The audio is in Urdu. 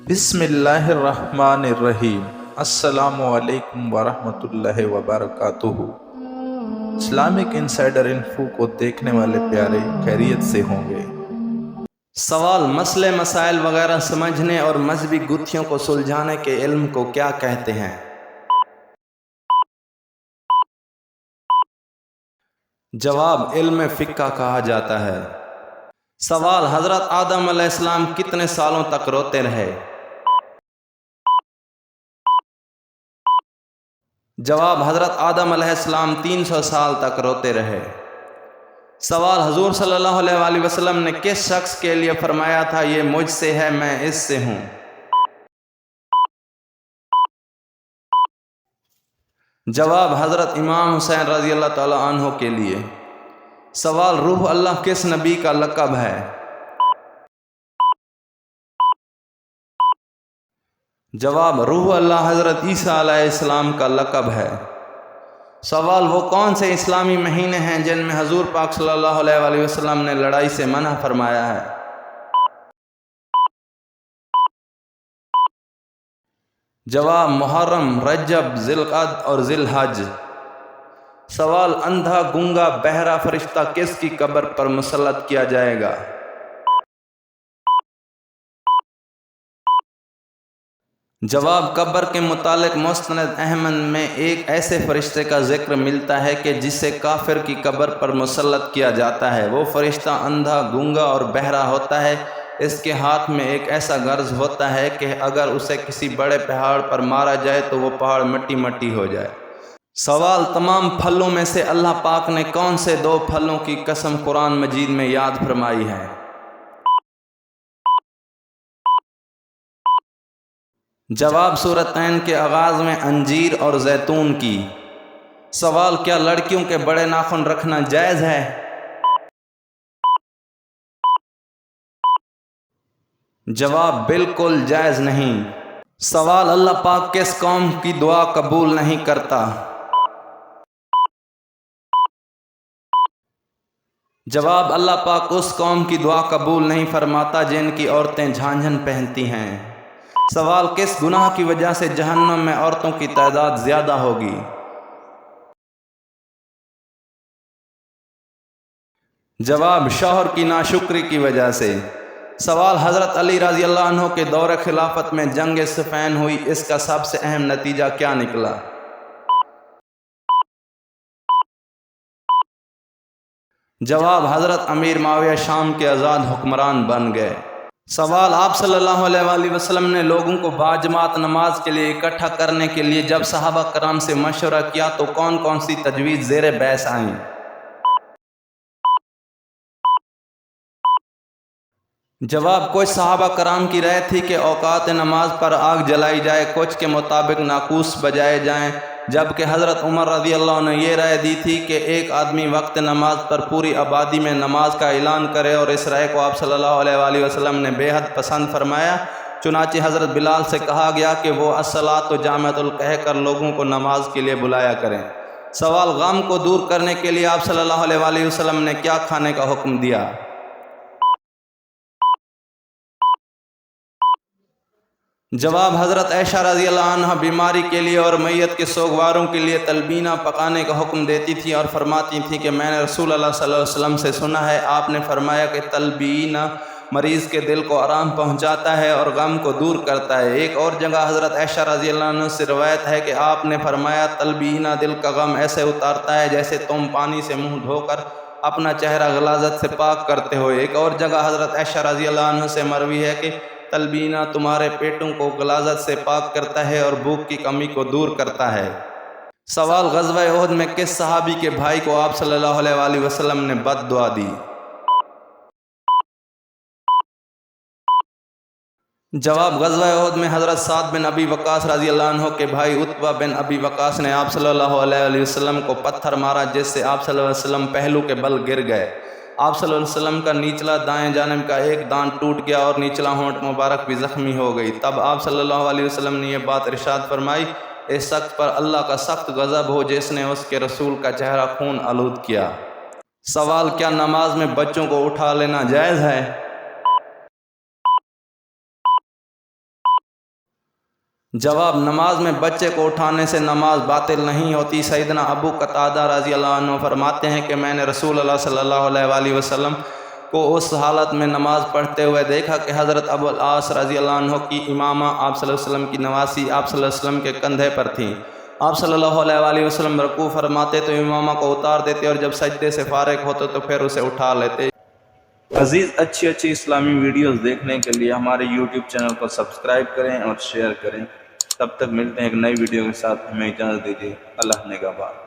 بسم اللہ الرحمن الرحیم۔ السلام علیکم ورحمۃ اللہ وبرکاتہ۔ اسلامک انسائیڈر انفو کو دیکھنے والے پیارے خیریت سے ہوں گے۔ سوال: مسئلے مسائل وغیرہ سمجھنے اور مذہبی گتھیوں کو سلجھانے کے علم کو کیا کہتے ہیں؟ جواب: علم فقہ کہا جاتا ہے۔ سوال: حضرت آدم علیہ السلام کتنے سالوں تک روتے رہے؟ جواب: حضرت آدم علیہ السلام 300 سال تک روتے رہے۔ سوال: حضور صلی اللہ علیہ وآلہ وسلم نے کس شخص کے لیے فرمایا تھا یہ مجھ سے ہے میں اس سے ہوں؟ جواب: حضرت امام حسین رضی اللہ تعالیٰ عنہ کے لیے۔ سوال: روح اللہ کس نبی کا لقب ہے؟ جواب: روح اللہ حضرت عیسیٰ علیہ السلام کا لقب ہے۔ سوال: وہ کون سے اسلامی مہینے ہیں جن میں حضور پاک صلی اللہ علیہ وآلہ وسلم نے لڑائی سے منع فرمایا ہے؟ جواب: محرم، رجب، ذی القعدہ اور ذی الحج۔ سوال: اندھا، گونگا، بہرا فرشتہ کس کی قبر پر مسلط کیا جائے گا؟ جواب: قبر کے متعلق مستند احمد میں ایک ایسے فرشتے کا ذکر ملتا ہے کہ جسے کافر کی قبر پر مسلط کیا جاتا ہے۔ وہ فرشتہ اندھا، گونگا اور بہرا ہوتا ہے۔ اس کے ہاتھ میں ایک ایسا گرز ہوتا ہے کہ اگر اسے کسی بڑے پہاڑ پر مارا جائے تو وہ پہاڑ مٹی مٹی ہو جائے۔ سوال: تمام پھلوں میں سے اللہ پاک نے کون سے 2 پھلوں کی قسم قرآن مجید میں یاد فرمائی ہے؟ جواب: سورتین کے آغاز میں انجیر اور زیتون کی۔ سوال: کیا لڑکیوں کے بڑے ناخن رکھنا جائز ہے؟ جواب: بالکل جائز نہیں۔ سوال: اللہ پاک کس قوم کی دعا قبول نہیں کرتا؟ جواب: اللہ پاک اس قوم کی دعا قبول نہیں فرماتا جن کی عورتیں جھانجھن پہنتی ہیں۔ سوال: کس گناہ کی وجہ سے جہنم میں عورتوں کی تعداد زیادہ ہوگی؟ جواب: شوہر کی ناشکری کی وجہ سے۔ سوال: حضرت علی رضی اللہ عنہ کے دور خلافت میں جنگ صفین ہوئی، اس کا سب سے اہم نتیجہ کیا نکلا؟ جواب: حضرت امیر معاویہ شام کے آزاد حکمران بن گئے۔ سوال: آپ صلی اللہ علیہ وآلہ وسلم نے لوگوں کو باجماعت نماز کے لیے اکٹھا کرنے کے لیے جب صحابہ کرام سے مشورہ کیا تو کون کون سی تجویز زیر بحث آئیں؟ جواب: کچھ صحابہ کرام کی رائے تھی کہ اوقات نماز پر آگ جلائی جائے، کچھ کے مطابق ناقوس بجائے جائیں، جبکہ حضرت عمر رضی اللہ عنہ نے یہ رائے دی تھی کہ ایک آدمی وقت نماز پر پوری آبادی میں نماز کا اعلان کرے، اور اس رائے کو آپ صلی اللہ علیہ وآلہ وسلم نے بے حد پسند فرمایا۔ چنانچہ حضرت بلال سے کہا گیا کہ وہ الصلاۃ جامعۃ کہہ کر لوگوں کو نماز کے لیے بلایا کریں۔ سوال: غم کو دور کرنے کے لیے آپ صلی اللہ علیہ وآلہ وسلم نے کیا کھانے کا حکم دیا؟ جواب: حضرت عائشہ رضی اللہ عنہ بیماری کے لیے اور میت کے سوگواروں کے لیے تلبینہ پکانے کا حکم دیتی تھی اور فرماتی تھی کہ میں نے رسول اللہ صلی اللہ علیہ وسلم سے سنا ہے، آپ نے فرمایا کہ تلبینہ مریض کے دل کو آرام پہنچاتا ہے اور غم کو دور کرتا ہے۔ ایک اور جگہ حضرت عائشہ رضی اللہ عنہ سے روایت ہے کہ آپ نے فرمایا تلبینہ دل کا غم ایسے اتارتا ہے جیسے تم پانی سے منہ دھو کر اپنا چہرہ غلاظت سے پاک کرتے ہو۔ ایک اور جگہ حضرت عائشہ رضی اللہ عنہ سے مروی ہے کہ تلبینہ تمہارے پیٹوں کو غلاظت سے پاک کرتا ہے اور بھوک کی کمی کو دور کرتا ہے۔ سوال: غزوہ احد میں کس صحابی کے بھائی کو آپ صلی اللہ علیہ وآلہ وسلم نے بد دعا دی؟ جواب: غزوہ احد میں حضرت سعد بن ابی وقاص رضی اللہ عنہ کے بھائی عتبہ بن ابی وقاص نے آپ صلی اللہ علیہ وآلہ وسلم کو پتھر مارا جس سے آپ صلی اللہ علیہ وسلم پہلو کے بل گر گئے۔ آپ صلی اللہ علیہ وسلم کا نچلا دائیں جانب کا ایک دانت ٹوٹ گیا اور نچلا ہونٹ مبارک بھی زخمی ہو گئی۔ تب آپ صلی اللہ علیہ وسلم نے یہ بات ارشاد فرمائی: اس شخص پر اللہ کا سخت غضب ہو جس نے اس کے رسول کا چہرہ خون آلود کیا۔ سوال: کیا نماز میں بچوں کو اٹھا لینا جائز ہے؟ جواب: نماز میں بچے کو اٹھانے سے نماز باطل نہیں ہوتی۔ سیدنا ابو قتادہ رضی اللہ عنہ فرماتے ہیں کہ میں نے رسول اللہ صلی اللہ علیہ وآلہ وسلم کو اس حالت میں نماز پڑھتے ہوئے دیکھا کہ حضرت ابو العاص رضی اللہ عنہ کی امامہ آپ صلی اللہ علیہ وسلم کی نواسی آپ صلی اللہ علیہ وسلم کے کندھے پر تھیں۔ آپ صلی اللہ علیہ وآلہ وسلم رکوع فرماتے تو امامہ کو اتار دیتے اور جب سجدے سے فارغ ہوتے تو پھر اسے اٹھا لیتے۔ عزیز اچھی اسلامی ویڈیوز دیکھنے کے لیے ہمارے YouTube چینل کو سبسکرائب کریں اور شیئر کریں۔ تب تک ملتے ہیں ایک نئی ویڈیو کے ساتھ، ہمیں اجازت دیجیے۔ اللہ نگہبان۔